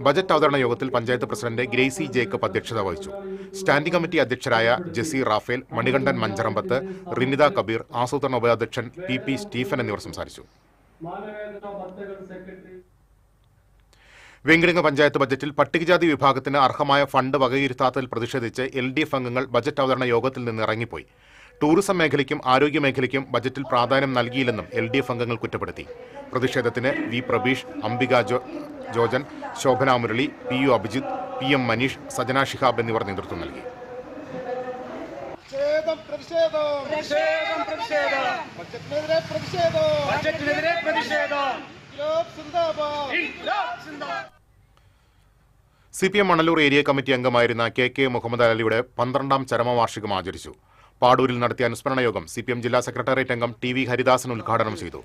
ബജറ്റ് അവതരണ യോഗത്തിൽ പഞ്ചായത്ത് പ്രസിഡന്റ് ഗ്രേസി ജേക്കബ് അധ്യക്ഷത വഹിച്ചു. സ്റ്റാൻഡിംഗ് കമ്മിറ്റി അധ്യക്ഷരായ ജെസി റാഫേൽ, മണികണ്ഠൻ മഞ്ചറമ്പത്ത്, റിനിത കബീർ, ആസൂത്രണ ഉപാധ്യക്ഷൻ PP സ്റ്റീഫൻ എന്നിവർ സംസാരിച്ചു. വെങ്കിടങ്ങ് പഞ്ചായത്ത് ബജറ്റിൽ പട്ടികജാതി വിഭാഗത്തിന് അർഹമായ ഫണ്ട് വകയിരുത്താത്തതിൽ പ്രതിഷേധിച്ച് LDF അംഗങ്ങൾ ബജറ്റ് അവതരണ യോഗത്തിൽ നിന്ന് ഇറങ്ങിപ്പോയി. ടൂറിസം മേഖലയ്ക്കും ആരോഗ്യ മേഖലയ്ക്കും ബജറ്റിൽ പ്രാധാന്യം നൽകിയില്ലെന്നും LDF അംഗങ്ങൾ കുറ്റപ്പെടുത്തി. പ്രതിഷേധത്തിന് V Prabeesh, Ambika Jojan, Shobhana Murali, PU Abhijith, PM Manish, Sajana Shihab എന്നിവർ നേതൃത്വം നൽകി. CPM മണലൂർ ഏരിയ കമ്മിറ്റി അംഗമായിരുന്ന KK മുഹമ്മദ് അലിയുടെ 12ാം ചരമവാർഷികം ആചരിച്ചു. പാടൂരിൽ നടത്തിയ അനുസ്മരണ യോഗം CPM ജില്ലാ സെക്രട്ടേറിയറ്റ് അംഗം TV ഹരിദാസൻ ഉദ്ഘാടനം ചെയ്തു.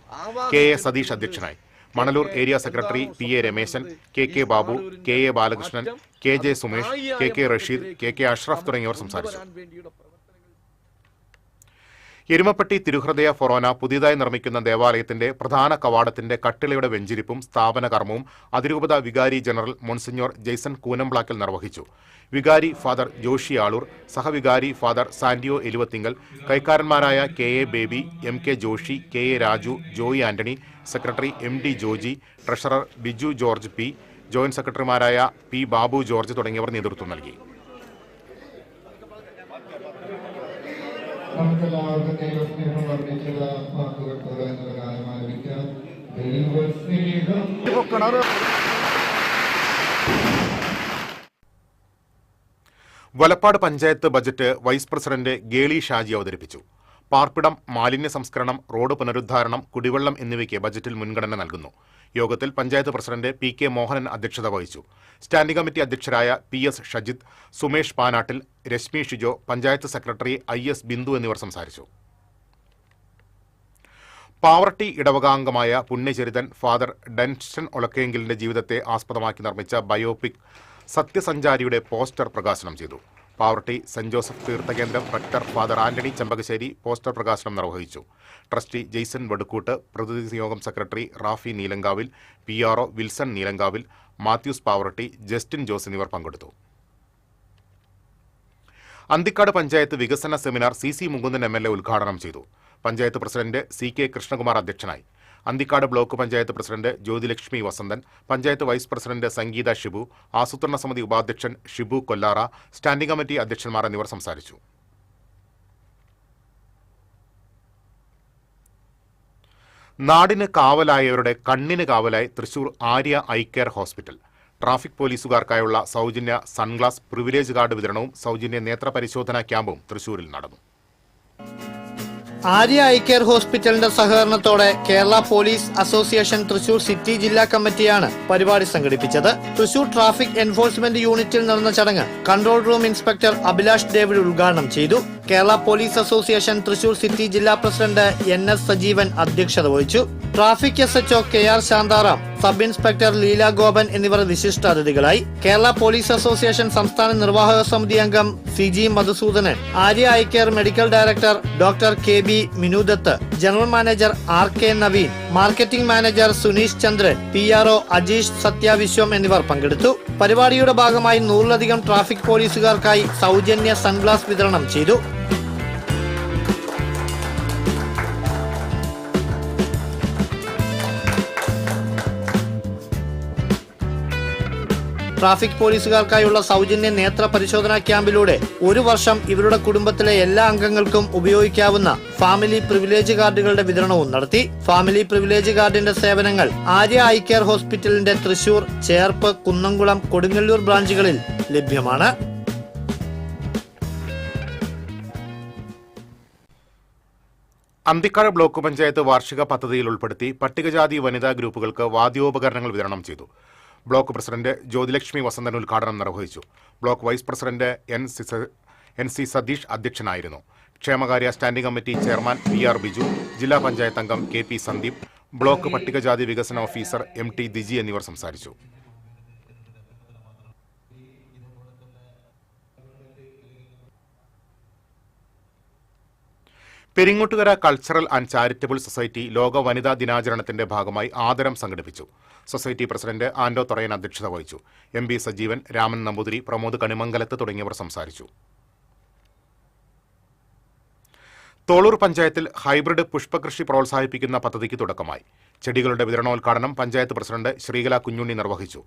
KA സതീഷ് അധ്യക്ഷനായി. Manalur area secretary PA Rameshan, KK Babu, KA Balakrishnan, KJ Sumesh, KK Rasheed, KK Ashraf തുടങ്ങിയവർ സംസാരിച്ചു. എരുമപ്പെട്ടി തിരുഹൃദയ ഫൊറോന പുതിയതായി നിർമ്മിക്കുന്ന ദേവാലയത്തിന്റെ പ്രധാന കവാടത്തിന്റെ കട്ടിളയുടെ വെഞ്ചിരിപ്പും സ്ഥാപന കർമ്മവും അതിരൂപത വികാരി ജനറൽ മോൺസിഞ്ഞോർ ജെയ്സൺ കൂനംപ്ലാക്കൽ നിർവഹിച്ചു. വികാരി ഫാദർ ജോഷി ആളൂർ, സഹവികാരി ഫാദർ സാന്റിയോ എലുവത്തിങ്കൽ, കൈക്കാരന്മാരായ K A Baby, M K Joshy, K A Raju, Joy Antony, secretary M D Joji, treasurer Biju George P, joint സെക്രട്ടറിമാരായ പി ബാബു ജോർജ് തുടങ്ങിയവർ നേതൃത്വം നൽകി. നമുക്കെല്ലാവർക്കും ദൈവസ്നേഹം വർദ്ധിച്ചത് വാക്കുകൾക്കുക എന്നുള്ള കാര്യം ആരംഭിക്കാം. ദൈവസ്നേഹം Valappad panchayat budget vice president Geli Shaji അവതരിപ്പിച്ചു. പാർപ്പിടം, മാലിന്യ സംസ്കരണം, റോഡ് പുനരുദ്ധാരണം, കുടിവെള്ളം എന്നിവയ്ക്ക് ബജറ്റിൽ മുൻഗണന നൽകുന്നു. യോഗത്തിൽ panchayat president P K Mohanan അധ്യക്ഷത വഹിച്ചു. സ്റ്റാൻഡിംഗ് കമ്മിറ്റി അധ്യക്ഷരായ P S Shajith, Sumesh Panattil, Reshmi Shijo, panchayat secretary I S Bindu എന്നിവർ സംസാരിച്ചു. പാവർട്ടി ഇടവകാംഗമായ പുണ്യചരിതൻ ഫാദർ ഡെൻസ്റ്റൺ ഒലക്കെങ്കിലിന്റെ ജീവിതത്തെ ആസ്പദമാക്കി നിർമ്മിച്ച ബയോപിക് സത്യസഞ്ചാരിയുടെ പോസ്റ്റർ പ്രകാശനം ചെയ്തു. പാവർട്ടി സെന്റ് ജോസഫ് തീർത്ഥകേന്ദ്രം rector father Antony Chembakassery poster പ്രകാശനം നിർവഹിച്ചു. ട്രസ്റ്റി ജെയ്സൺ വടുക്കൂട്ട്, പ്രതിനിധി യോഗം secretary Rafi Neelankavil, P R O Wilson Neelankavil, Mathews Pavaratty, Justin Jose എന്നിവർ പങ്കെടുത്തു. അന്തിക്കാട് പഞ്ചായത്ത് വികസന സെമിനാർ സി മുകുന്ദൻ MLA ഉദ്ഘാടനം ചെയ്തു. പഞ്ചായത്ത് പ്രസിഡന്റ് CK കൃഷ്ണകുമാർ അധ്യക്ഷനായി. Anthikad block panchayat president Jyothilakshmi Vasanthan, panchayat vice president Sangeetha Shibu, ആസൂത്രണ സമിതി ഉപാധ്യക്ഷൻ ഷിബു കൊല്ലാറ, സ്റ്റാൻഡിംഗ് കമ്മിറ്റി അധ്യക്ഷന്മാർ എന്നിവർ സംസാരിച്ചു. നാടിന് കാവലായവരുടെ കണ്ണിന് കാവലായി Thrissur Arya eye care hospital. Traffic പോലീസുകാർക്കായുള്ള സൗജന്യ സൺഗ്ലാസ്, പ്രിവിലേജ് കാർഡ് വിതരണവും സൗജന്യ നേത്ര പരിശോധനാ ക്യാമ്പും തൃശൂരിൽ നടന്നു. ആര്യ ഐ കെയർ ഹോസ്പിറ്റലിന്റെ സഹകരണത്തോടെ Kerala police association Thrissur city ജില്ലാ കമ്മിറ്റിയാണ് പരിപാടി സംഘടിപ്പിച്ചത്. തൃശൂർ ട്രാഫിക് എൻഫോഴ്സ്മെന്റ് യൂണിറ്റിൽ നടന്ന ചടങ്ങ് control room inspector Abhilash David ഉദ്ഘാടനം ചെയ്തു. Kerala police association Thrissur city ജില്ലാ പ്രസിഡന്റ് NS സജീവൻ അധ്യക്ഷത വഹിച്ചു. Traffic SHO KR Shantaram, sub inspector Leela Gopan എന്നിവർ വിശിഷ്ടാതിഥികളായി. കേരള പോലീസ് അസോസിയേഷൻ സംസ്ഥാന നിർവാഹക സമിതി അംഗം CG Madhusoodanan, Arya eye care medical director doctor KB Minudath, general manager RK Naveen, marketing manager Suneesh Chandran, PRO Ajeesh Sathyaviswam എന്നിവർ പങ്കെടുത്തു. പരിപാടിയുടെ ഭാഗമായി 100ലധികം ട്രാഫിക് പോലീസുകാർക്കായി സൗജന്യ സൺഗ്ലാസ് വിതരണം ചെയ്തു. ട്രാഫിക് പോലീസുകാർക്കായുള്ള സൗജന്യ നേത്ര പരിശോധനാ ക്യാമ്പിലൂടെ ഒരു വർഷം ഇവരുടെ കുടുംബത്തിലെ എല്ലാ അംഗങ്ങൾക്കും ഉപയോഗിക്കാവുന്ന ഫാമിലി പ്രിവിലേജ് കാർഡുകളുടെ വിതരണവും നടത്തി. ഫാമിലി പ്രിവിലേജ് കാർഡിന്റെ സേവനങ്ങൾ ആര്യ ഐ കെയർ ഹോസ്പിറ്റലിന്റെ തൃശൂർ, ചേർപ്പ്, കുന്നംകുളം, കൊടുങ്ങല്ലൂർ ബ്രാഞ്ചുകളിൽ ലഭ്യമാണ്. അന്തിക്കാട് ബ്ലോക്ക് പഞ്ചായത്ത് വാർഷിക പദ്ധതിയിൽ ഉൾപ്പെടുത്തി പട്ടികജാതി വനിതാ ഗ്രൂപ്പുകൾക്ക് വാദ്യോപകരണങ്ങൾ വിതരണം ചെയ്തു. ബ്ലോക്ക് പ്രസിഡന്റ് ജ്യോതിലക്ഷ്മി വസന്തൻ ഉദ്ഘാടനം നിർവഹിച്ചു. Block vice president NC Satheesh അധ്യക്ഷനായിരുന്നു. ക്ഷേമകാര്യ standing committee chairman PR Biju, ജില്ലാ പഞ്ചായത്ത് അംഗം KP സന്ദീപ്, ബ്ലോക്ക് പട്ടികജാതി വികസന ഓഫീസർ MT ദിജി എന്നിവർ സംസാരിച്ചു. Peringottukara cultural and charitable society ലോക വനിതാ ദിനാചരണത്തിന്റെ ഭാഗമായി ആദരം സംഘടിപ്പിച്ചു. സൊസൈറ്റി പ്രസിഡന്റ് ആൻഡോ തൊറയൻ അധ്യക്ഷത വഹിച്ചു. MB സജീവൻ, രാമൻ നമ്പൂതിരി, പ്രമോദ് കണിമംഗലത്ത് തുടങ്ങിയവർ സംസാരിച്ചു. തോളൂർ പഞ്ചായത്തിൽ ഹൈബ്രിഡ് പുഷ്പകൃഷി പ്രോത്സാഹിപ്പിക്കുന്ന പദ്ധതിക്ക് തുടക്കമായി. ചെടികളുടെ വിതരണോദ്ഘാടനം പഞ്ചായത്ത് പ്രസിഡന്റ് ശ്രീകല കുഞ്ഞുണ്ണി നിർവഹിച്ചു.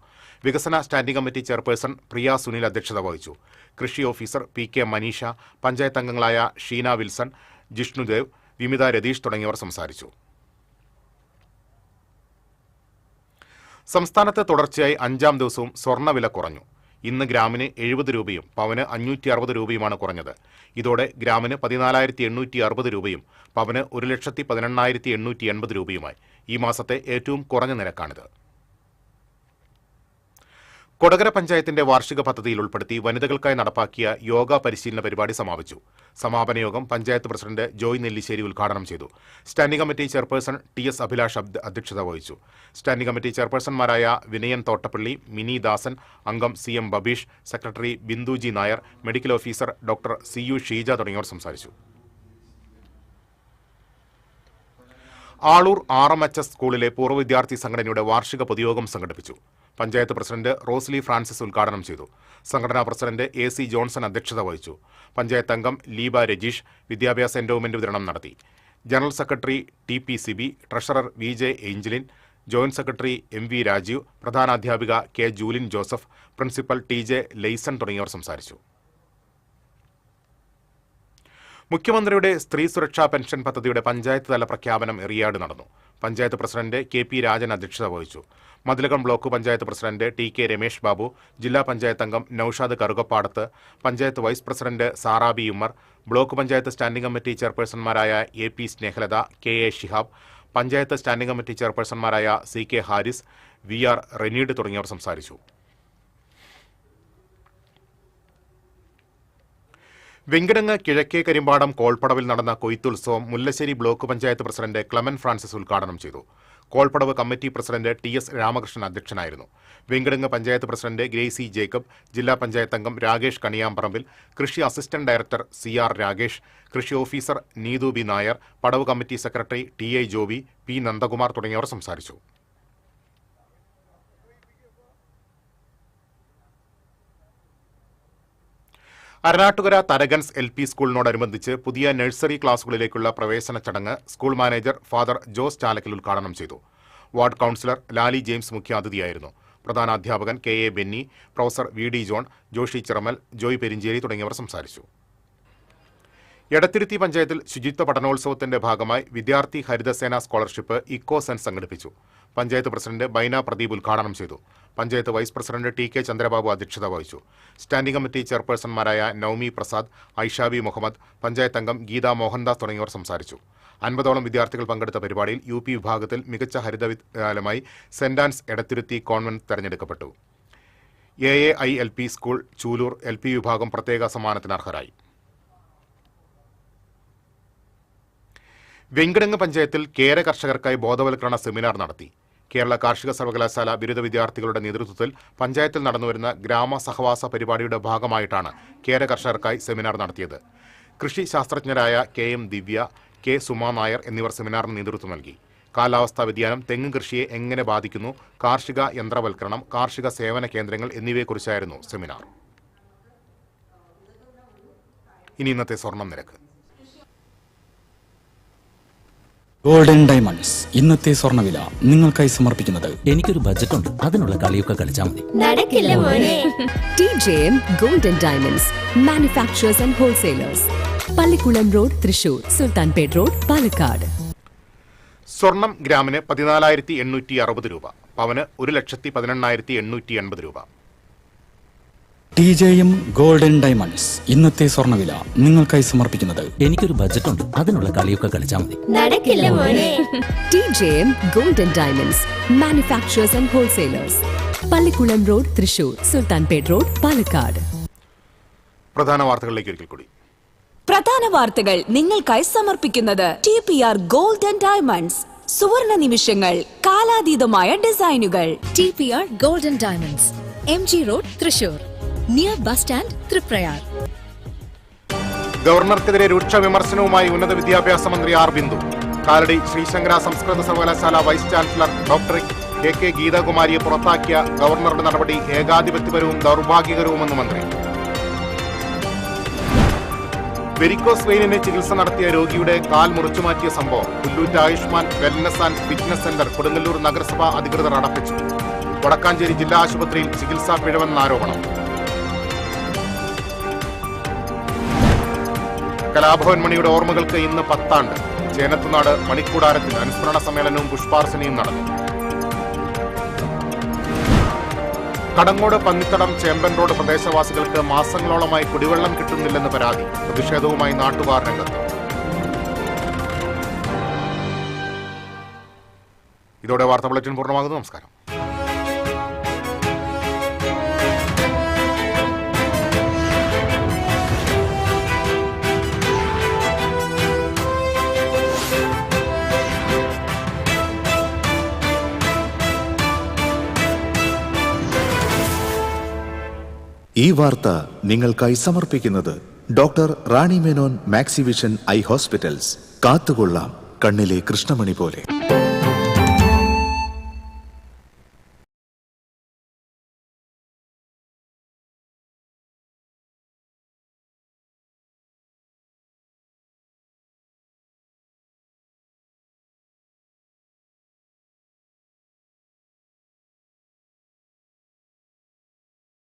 വികസന സ്റ്റാൻഡിംഗ് കമ്മിറ്റി ചെയർപേഴ്സൺ പ്രിയ സുനിൽ അധ്യക്ഷത വഹിച്ചു. കൃഷി ഓഫീസർ PK മനീഷ, പഞ്ചായത്ത് അംഗങ്ങളായ ഷീന വിൽസൺ, ജിഷ്ണുദേവ്, വിമിത രതീഷ് തുടങ്ങിയവർ സംസാരിച്ചു. സംസ്ഥാനത്ത് തുടർച്ചയായി 5ാം ദിവസവും സ്വർണ്ണവില കുറഞ്ഞു. ഇന്ന് ഗ്രാമിന് 70 രൂപയും പവന് 560 രൂപയുമാണ് കുറഞ്ഞത്. ഇതോടെ ഗ്രാമിന് 14,860 രൂപയും പവന് 1,18,880 രൂപയുമായി. ഈ മാസത്തെ ഏറ്റവും കുറഞ്ഞ നിരക്കാണിത്. കൊടകര പഞ്ചായത്തിന്റെ വാർഷിക പദ്ധതിയിൽ ഉൾപ്പെടുത്തി വനിതകൾക്കായി നടപ്പാക്കിയ യോഗ പരിശീലന പരിപാടി സമാപിച്ചു. സമാപന യോഗം പഞ്ചായത്ത് പ്രസിഡന്റ് ജോയ് നെല്ലിശ്ശേരി ഉദ്ഘാടനം ചെയ്തു. Standing committee chairperson TS Abhilash അധ്യക്ഷത വഹിച്ചു. സ്റ്റാൻഡിംഗ് കമ്മിറ്റി ചെയർപേഴ്സൺമാരായ വിനയൻ തോട്ടപ്പള്ളി, മിനി ദാസൻ, അംഗം CM Babeesh, secretary Binduji Nair, medical officer doctor CU Sheeja തുടങ്ങിയവർ സംസാരിച്ചു. ആളൂർ RMHS സ്കൂളിലെ പൂർവ്വ വിദ്യാർത്ഥി സംഘടനയുടെ വാർഷിക പൊതുയോഗം സംഘടിപ്പിച്ചു. പഞ്ചായത്ത് പ്രസിഡന്റ് റോസ്ലി ഫ്രാൻസിസ് ഉദ്ഘാടനം ചെയ്തു. സംഘടനാ പ്രസിഡന്റ് AC ജോൺസൺ അധ്യക്ഷത വഹിച്ചു. പഞ്ചായത്ത് അംഗം ലീബ രജീഷ് വിദ്യാഭ്യാസ എൻഡോവ്മെന്റ് വിതരണം നടത്തി. General secretary TPCB, treasurer VJ Angelin, joint secretary MV Rajeev, പ്രധാനാധ്യാപിക K Julin Joseph, principal TJ Laison തുടങ്ങിയവർ സംസാരിച്ചു. മുഖ്യമന്ത്രിയുടെ സ്ത്രീ സുരക്ഷാ പെൻഷൻ പദ്ധതിയുടെ പഞ്ചായത്ത് തല പ്രഖ്യാപനം എറിയാട് നടന്നു. പഞ്ചായത്ത് പ്രസിഡന്റ് KP രാജൻ അധ്യക്ഷത വഹിച്ചു. Mathilakam block panchayat president TK Ramesh Babu, ജില്ലാ പഞ്ചായത്ത് അംഗം Noushad Karukappadath, panchayat vice president Sarabi Ummer, block panchayat standing committee ചെയർപേഴ്സൺമാരായ AP Snehalatha, KA Shihab, panchayat standing committee ചെയർപേഴ്സൺമാരായ CK ഹാരിസ്, VR റെനീഡ് തുടങ്ങിയവർ സംസാരിച്ചു. വെങ്കിടങ്ങ് കിഴക്കേ കരിമ്പാടം കോൾപ്പടവിൽ നടന്ന കൊയ്ത്തുത്സവം Mullassery block panchayat president Clemen Francis ഉദ്ഘാടനം ചെയ്തു. കോൾപ്പടവ് കമ്മിറ്റി പ്രസിഡന്റ് TS രാമകൃഷ്ണൻ അധ്യക്ഷനായിരുന്നു. Venkitangu panchayat president Gracy Jacob, ജില്ലാ പഞ്ചായത്ത് അംഗം രാകേഷ് കണിയാമ്പറമ്പിൽ, കൃഷി അസിസ്റ്റന്റ് ഡയറക്ടർ CR രാകേഷ്, കൃഷി ഓഫീസർ നീതു B നായർ, പടവ് committee secretary TI Joby, P Nandakumar തുടങ്ങിയവർ സംസാരിച്ചു. അരണാട്ടുകര തരകൻസ് LP സ്കൂളിനോടനുബന്ധിച്ച് പുതിയ നഴ്സറി ക്ലാസുകളിലേക്കുള്ള പ്രവേശന ചടങ്ങ് school manager father Jose Chalakkal ഉദ്ഘാടനം ചെയ്തു. വാർഡ് കൌൺസിലർ ലാലി ജെയിംസ് മുഖ്യാതിഥിയായിരുന്നു. പ്രധാനാധ്യാപകൻ KA Benny, professor VD John, Joshy Chiramal, Joy Perinchery തുടങ്ങിയവർ സംസാരിച്ചു. എടത്തിരുത്തി പഞ്ചായത്തിൽ ശുചിത്വ പഠനോത്സവത്തിന്റെ ഭാഗമായി വിദ്യാർത്ഥി ഹരിതസേന സ്കോളർഷിപ്പ് ഇക്കോസെൻസ് സംഘടിപ്പിച്ചു. പഞ്ചായത്ത് പ്രസിഡന്റ് ബൈന പ്രദീപ് ഉദ്ഘാടനം ചെയ്തു. Panchayat vice president TK Chandrababu അധ്യക്ഷത വഹിച്ചു. സ്റ്റാൻഡിംഗ് കമ്മിറ്റി ചെയർപേഴ്സൺമാരായ നൌമി പ്രസാദ്, ഐഷാബി മുഹമ്മദ്, പഞ്ചായത്ത് അംഗം ഗീത മോഹൻദാസ് തുടങ്ങിയവർ സംസാരിച്ചു. 50ഓളം വിദ്യാർത്ഥികൾ പങ്കെടുത്ത പരിപാടിയിൽ UP വിഭാഗത്തിൽ മികച്ച ഹരിത വിദ്യാലയമായി സെന്റ് ആൻസ് എടത്തിരുത്തി കോൺവെന്റ് തെരഞ്ഞെടുക്കപ്പെട്ടു. AAILP സ്കൂൾ ചൂലൂർ LP വിഭാഗം പ്രത്യേക സമ്മാനത്തിന് അർഹരായി. വെങ്കിടങ്ങ് പഞ്ചായത്തിൽ കേര കർഷകർക്കായി ബോധവൽക്കരണ സെമിനാർ നടത്തി. കേരള കാർഷിക സർവകലാശാല ബിരുദ വിദ്യാർത്ഥികളുടെ നേതൃത്വത്തിൽ പഞ്ചായത്തിൽ നടന്നുവരുന്ന ഗ്രാമ സഹവാസ പരിപാടിയുടെ ഭാഗമായിട്ടാണ് കേര കർഷകർക്കായി സെമിനാർ നടത്തിയത്. കൃഷി ശാസ്ത്രജ്ഞരായ KM ദിവ്യ, K സുമാ നായർ എന്നിവർ സെമിനാറിന് നേതൃത്വം നൽകി. കാലാവസ്ഥാ വ്യതിയാനം തെങ്ങ് കൃഷിയെ എങ്ങനെ ബാധിക്കുന്നു, കാർഷിക യന്ത്രവൽക്കരണം, കാർഷിക സേവന കേന്ദ്രങ്ങൾ എന്നിവയെക്കുറിച്ചായിരുന്നു സെമിനാർ. ഇനി ഇന്നത്തെ സ്വർണം നിരക്ക്. ഗോൾഡൻ ഡയമണ്ട്സ് ഇന്നത്തെ സ്വർണ്ണവില നിങ്ങൾക്കായി സമർപ്പിക്കുന്നത് എനിക്കൊരു ബജറ്റ് ഉണ്ട്, അതിനുള്ള കളിയൊക്കെ കളിച്ചാൽ മതി. നടക്കില്ല മോനെ. TJM Golden Diamonds, Manufacturers and Wholesalers, Pallikulam road, Thrissur, Sulthanpet road, Palakkad. സ്വർണം ഗ്രാമിന് 14,860 രൂപ, പവന് 1,18,880 രൂപ. TJM ഗോൾഡൻ ഡയമണ്ട്സ് ഇന്നത്തെ സ്വർണ്ണവില നിങ്ങൾക്കായി സമർപ്പിക്കുന്നത് എനിക്കൊരു ബജറ്റ് ഉണ്ട്, അതിനുള്ള കളിയൊക്കെ കളിച്ചാൽ മതി. നടക്കില്ല മോനെ. TJM Golden Diamonds, Manufacturers and Wholesalers, Pallikulam road, Thrissur, Sulthanpet road, Palakkad. പ്രധാന വാർത്തകളിലേക്ക് ഒരിക്കൽ കൂടി. പ്രധാന വാർത്തകൾ നിങ്ങൾക്കായി സമർപ്പിക്കുന്നത് TPR Golden Diamonds, സുവർണ നിമിഷങ്ങൾ, കാലാതീതമായ ഡിസൈനുകൾ. TPR Golden Diamonds, MG Road, Thrissur, near bus stand, Triprayar. ഗവർണർക്കെതിരെ രൂക്ഷ വിമർശനവുമായി ഉന്നത വിദ്യാഭ്യാസ മന്ത്രി R ബിന്ദു. കാലടി ശ്രീശങ്കര സംസ്കൃത സർവകലാശാല വൈസ് ചാൻസലർ ഡോക്ടർ KK ഗീതാകുമാരിയെ പുറത്താക്കിയ ഗവർണറുടെ നടപടി ഏകാധിപത്യപരവും ദൗർഭാഗ്യകരവുമെന്ന് മന്ത്രി. വെരിക്കോസ് വെയിനിന് ചികിത്സ നടത്തിയ രോഗിയുടെ കാൽ മുറിച്ചുമാറ്റിയ സംഭവം Pullut Ayushman wellness and fitness centre Kodungallur നഗരസഭാ അധികൃതർ അടപ്പിച്ചു. വടക്കാഞ്ചേരി ജില്ലാ ആശുപത്രിയിൽ ചികിത്സാ പിഴവെന്ന ആരോപണം. കലാഭവൻ മണിയുടെ ഓർമ്മകൾക്ക് ഇന്ന് 10 ആണ്ട്. ചേനത്തുനാട് മണിക്കൂടാരത്തിൽ അനുസ്മരണ സമ്മേളനവും പുഷ്പാർച്ചനയും നടന്നു. കടങ്ങോട് പന്നിത്തടം ചേമ്പൻ റോഡ് പ്രദേശവാസികൾക്ക് മാസങ്ങളോളമായി കുടിവെള്ളം കിട്ടുന്നില്ലെന്ന് പരാതി. പ്രതിഷേധവുമായി നാട്ടുകാർ രംഗത്ത്. ഇതോടെ വാർത്താ ബുള്ളറ്റിൻ പൂർണ്ണമാകുന്നു. നമസ്കാരം. ഈ വാർത്ത നിങ്ങൾക്കായി സമർപ്പിക്കുന്നത് doctor Rani Menon Maxivision I hospitals. കാത്തുകൊള്ളാം, കണ്ണിലെ കൃഷ്ണമണി പോലെ.